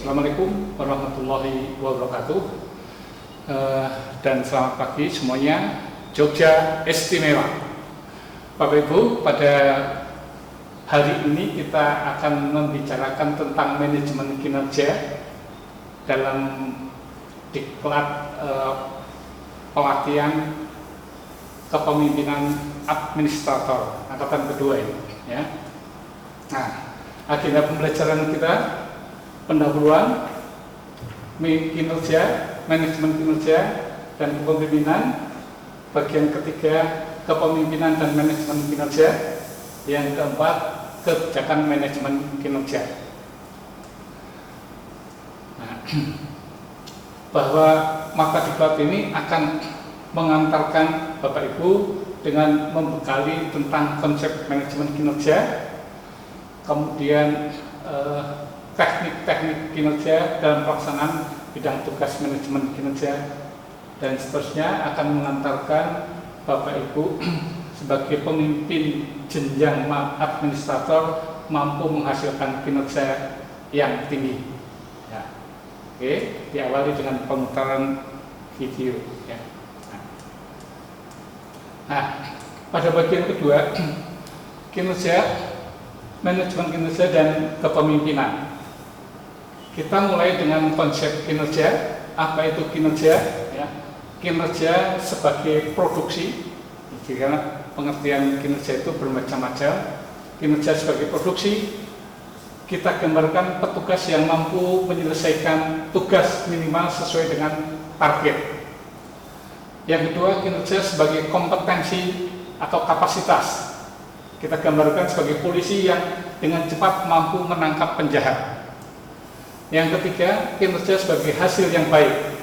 Assalamualaikum warahmatullahi wabarakatuh. Dan selamat pagi semuanya. Jogja istimewa. Bapak Ibu, pada hari ini kita akan membicarakan tentang manajemen kinerja dalam diklat pelatihan kepemimpinan administrator angkatan kedua ini. Ya. Nah, agenda pembelajaran kita pendahuluan kinerja, manajemen kinerja dan kepemimpinan. Bagian ketiga, kepemimpinan dan manajemen kinerja. Yang keempat, kebijakan manajemen kinerja. Nah, bahwa mata diklat ini akan mengantarkan Bapak Ibu dengan membekali tentang konsep manajemen kinerja, kemudian teknik-teknik kinerja dalam pelaksanaan bidang tugas manajemen kinerja, dan seterusnya akan mengantarkan Bapak Ibu sebagai pemimpin jenjang administrator mampu menghasilkan kinerja yang tinggi. Ya. Oke, diawali dengan pemutaran video. Ya. Nah, pada bagian kedua, kinerja, manajemen kinerja dan kepemimpinan. Kita mulai dengan konsep kinerja. Apa itu kinerja? Ya. Kinerja sebagai produksi. Karena pengertian kinerja itu bermacam-macam. Kinerja sebagai produksi, kita gambarkan petugas yang mampu menyelesaikan tugas minimal sesuai dengan target. Yang kedua, kinerja sebagai kompetensi atau kapasitas. Kita gambarkan sebagai polisi yang dengan cepat mampu menangkap penjahat. Yang ketiga, kinerja sebagai hasil yang baik.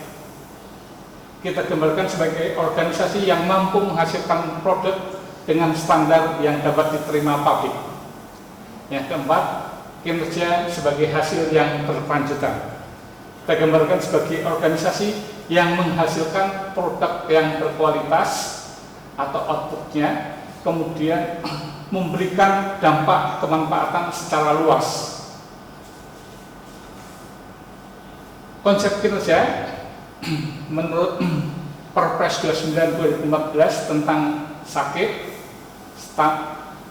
Kita gambarkan sebagai organisasi yang mampu menghasilkan produk dengan standar yang dapat diterima publik. Yang keempat, kinerja sebagai hasil yang berkelanjutan. Kita gambarkan sebagai organisasi yang menghasilkan produk yang berkualitas atau outputnya, kemudian memberikan dampak kemanfaatan secara luas. Konsep kinerja menurut Perpres 29/2014 tentang SAKIP,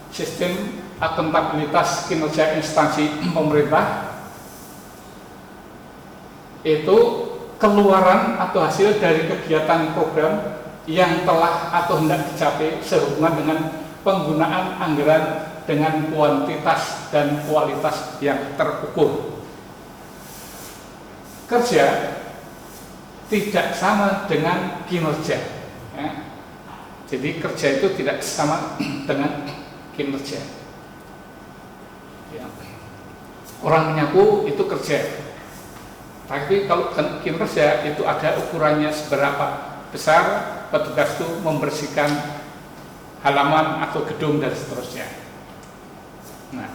Sistem Akuntabilitas Kinerja Instansi Pemerintah, itu keluaran atau hasil dari kegiatan program yang telah atau hendak dicapai sehubungan dengan penggunaan anggaran dengan kuantitas dan kualitas yang terukur. Kerja tidak sama dengan kinerja. Ya. Jadi kerja itu tidak sama dengan kinerja. Ya. Orang menyapu itu kerja. Tapi kalau kinerja itu ada ukurannya seberapa besar petugas itu membersihkan halaman atau gedung dan seterusnya. Nah,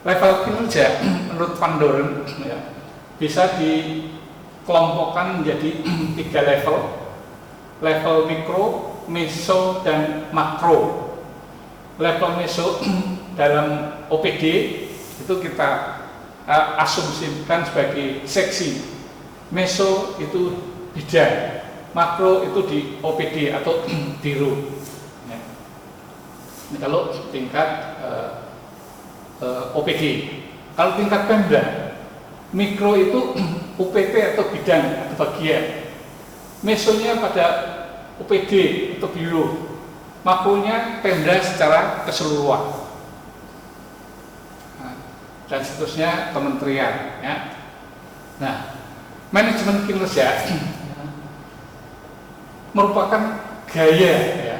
level kinerja menurut Van Doren ya, bisa dikelompokkan menjadi 3 level. Level mikro, meso, dan makro. Level meso dalam OPD itu kita asumsikan sebagai seksi. Meso itu bidang, makro itu di OPD atau diro. Ya. Ini kalau tingkat OPD. Kalau tingkat Pemda, mikro itu UPT atau bidang atau bagian. Mesonya pada UPD atau biro. Makronya Pemda secara keseluruhan. Dan seterusnya kementerian. Ya. Nah, manajemen kinerja merupakan gaya ya,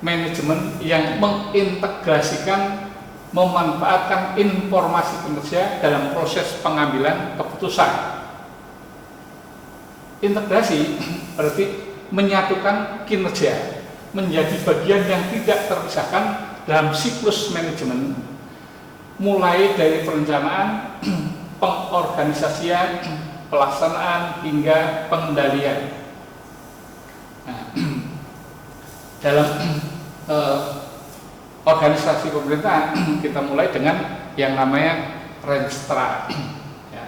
manajemen yang mengintegrasikan, memanfaatkan informasi kinerja dalam proses pengambilan keputusan. Integrasi berarti menyatukan kinerja menjadi bagian yang tidak terpisahkan dalam siklus manajemen, mulai dari perencanaan, pengorganisasian, pelaksanaan hingga pengendalian. Nah, dalam organisasi pemerintahan kita mulai dengan yang namanya Renstra. Ya.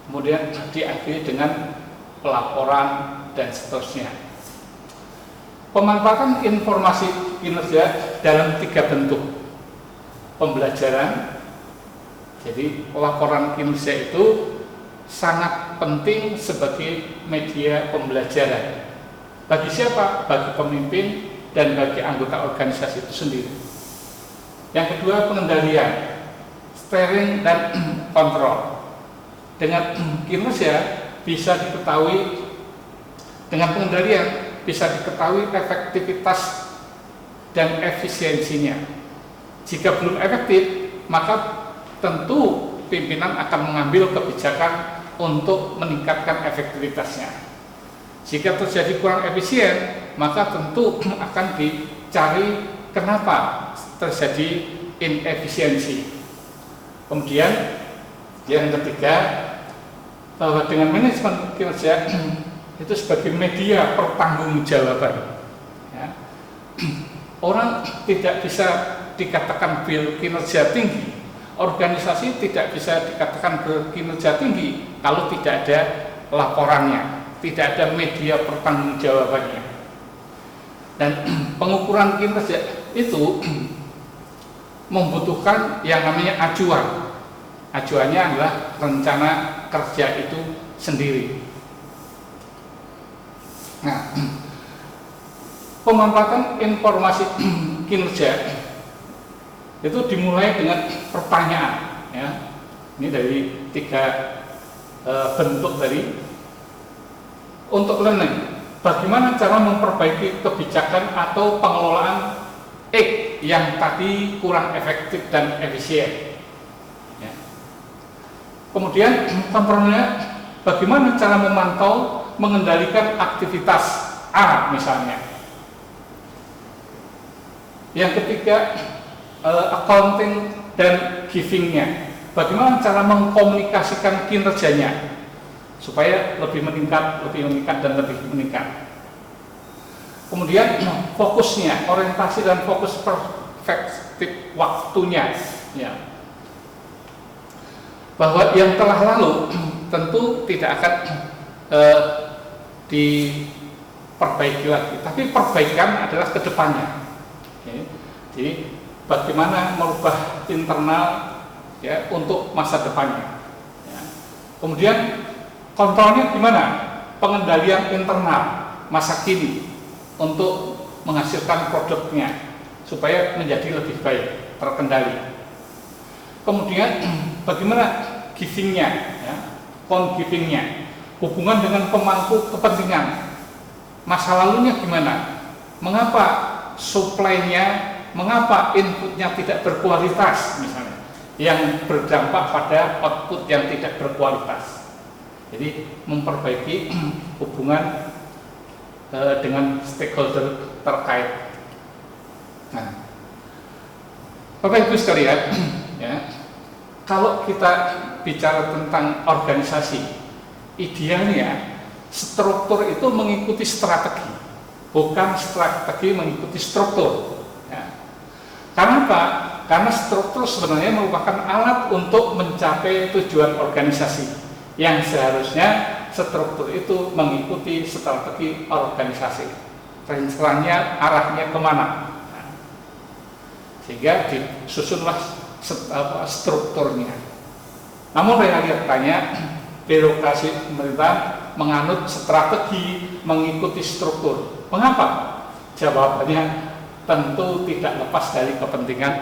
kemudian diakhiri dengan pelaporan dan seterusnya. Pemanfaatan informasi kinerja dalam 3 bentuk. Pembelajaran, jadi laporan kinerja itu sangat penting sebagai media pembelajaran. Bagi siapa? Bagi pemimpin dan bagi anggota organisasi itu sendiri. Yang kedua, pengendalian, steering dan kontrol. Dengan kinerja bisa diketahui, dengan pengendalian bisa diketahui efektivitas dan efisiensinya. Jika belum efektif, maka tentu pimpinan akan mengambil kebijakan untuk meningkatkan efektivitasnya. Jika terjadi kurang efisien, maka tentu akan dicari kenapa terjadi inefisiensi. Kemudian yang ketiga, bahwa dengan manajemen kinerja itu sebagai media pertanggungjawaban. Ya. Orang tidak bisa dikatakan berkinerja tinggi, organisasi tidak bisa dikatakan berkinerja tinggi kalau tidak ada laporannya, tidak ada media pertanggungjawabannya. Dan pengukuran kinerja itu membutuhkan yang namanya acuan. Acuannya adalah rencana kerja itu sendiri. Nah, pemanfaatan informasi kinerja itu dimulai dengan pertanyaan, ya. Ini dari 3 bentuk tadi. Untuk learning, bagaimana cara memperbaiki kebijakan atau pengelolaan X yang tadi kurang efektif dan efisien. Ya. Kemudian kontrolnya, bagaimana cara memantau mengendalikan aktivitas A misalnya. Yang ketiga, accounting dan giving-nya. Bagaimana cara mengkomunikasikan kinerjanya supaya lebih meningkat dan lebih meningkat. Kemudian fokusnya, orientasi dan fokus perspektif waktunya, ya. Bahwa yang telah lalu tentu tidak akan diperbaiki lagi, tapi perbaikan adalah kedepannya. Okay. Jadi bagaimana merubah internal, ya, untuk masa depannya. Ya. Kemudian kontrolnya gimana? Pengendalian internal masa kini untuk menghasilkan produknya supaya menjadi lebih baik, terkendali. Kemudian bagaimana giving-nya, ya, giving-nya, hubungan dengan pemangku kepentingan, masa lalunya gimana, mengapa supply-nya, mengapa inputnya tidak berkualitas misalnya, yang berdampak pada output yang tidak berkualitas. Jadi memperbaiki hubungan dengan stakeholder terkait. Nah, Bapak Ibu sekalian, ya, kalau kita bicara tentang organisasi, idealnya struktur itu mengikuti strategi, bukan strategi mengikuti struktur. Ya. Karena apa? Karena struktur sebenarnya merupakan alat untuk mencapai tujuan organisasi, yang seharusnya struktur itu mengikuti strategi organisasi. Rencananya arahnya kemana? Nah, sehingga disusunlah strukturnya. Namun realitanya birokrasi pemerintah menganut strategi mengikuti struktur. Mengapa? Jawabannya tentu tidak lepas dari kepentingan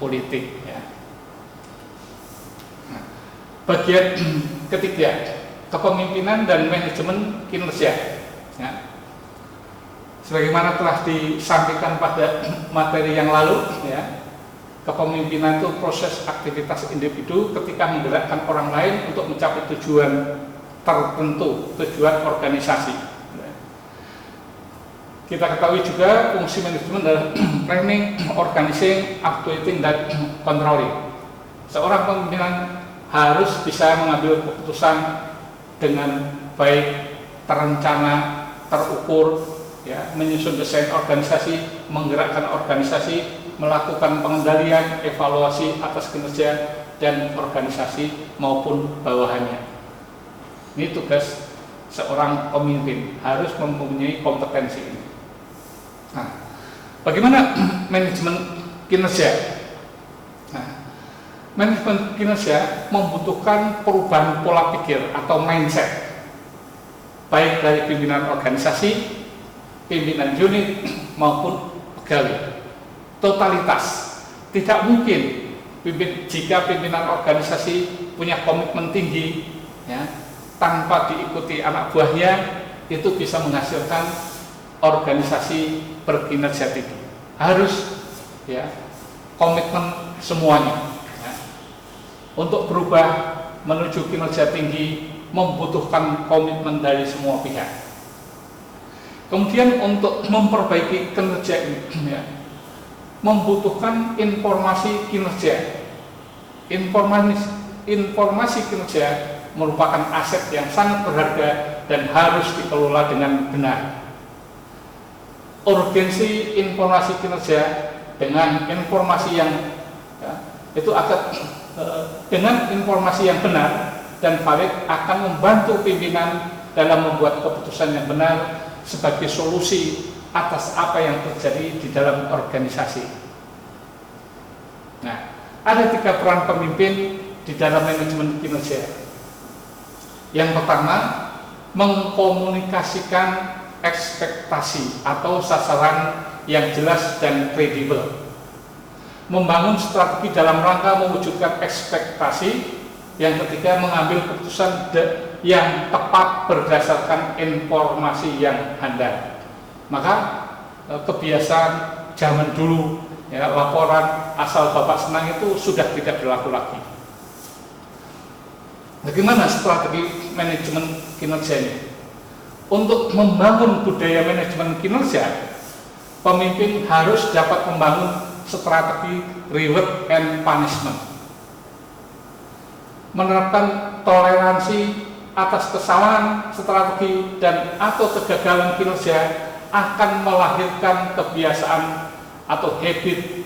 politik. Ya. Nah, bagian ketiga, kepemimpinan dan manajemen kinerja. Ya. Sebagaimana telah disampaikan pada materi yang lalu, ya, kepemimpinan itu proses aktivitas individu ketika menggerakkan orang lain untuk mencapai tujuan tertentu, tujuan organisasi. Kita ketahui juga fungsi manajemen adalah planning, organizing, actuating, dan controlling. Seorang pemimpinan harus bisa mengambil keputusan dengan baik, terencana, terukur, ya, menyusun desain organisasi, menggerakkan organisasi, melakukan pengendalian, evaluasi atas kinerja dan organisasi maupun bawahannya. Ini tugas seorang pemimpin, harus mempunyai kompetensi ini. Nah, bagaimana manajemen kinerja? Nah, manajemen kinerja membutuhkan perubahan pola pikir atau mindset, baik dari pimpinan organisasi, pimpinan unit maupun pegawai. Totalitas, tidak mungkin jika pimpinan organisasi punya komitmen tinggi, ya, tanpa diikuti anak buahnya, itu bisa menghasilkan organisasi berkinerja tinggi. Harus, ya, komitmen semuanya. Ya. Untuk berubah menuju kinerja tinggi membutuhkan komitmen dari semua pihak. Kemudian untuk memperbaiki kinerja ini, ya, membutuhkan informasi kinerja. Informasi kinerja merupakan aset yang sangat berharga dan harus dikelola dengan benar. Urgensi informasi kinerja dengan informasi yang, ya, itu akan dengan informasi yang benar dan valid akan membantu pimpinan dalam membuat keputusan yang benar sebagai solusi atas apa yang terjadi di dalam organisasi. Nah, ada 3 peran pemimpin di dalam manajemen kinerja. Yang pertama, mengkomunikasikan ekspektasi atau sasaran yang jelas dan kredibel. Membangun strategi dalam rangka mewujudkan ekspektasi. Yang ketiga, mengambil keputusan yang tepat berdasarkan informasi yang handal. Maka kebiasaan zaman dulu, ya, laporan asal bapak senang itu sudah tidak berlaku lagi. Bagaimana strategi manajemen kinerja ini? Untuk membangun budaya manajemen kinerja, pemimpin harus dapat membangun strategi reward and punishment. Menerapkan toleransi atas kesalahan strategi dan atau kegagalan kinerja akan melahirkan kebiasaan atau habit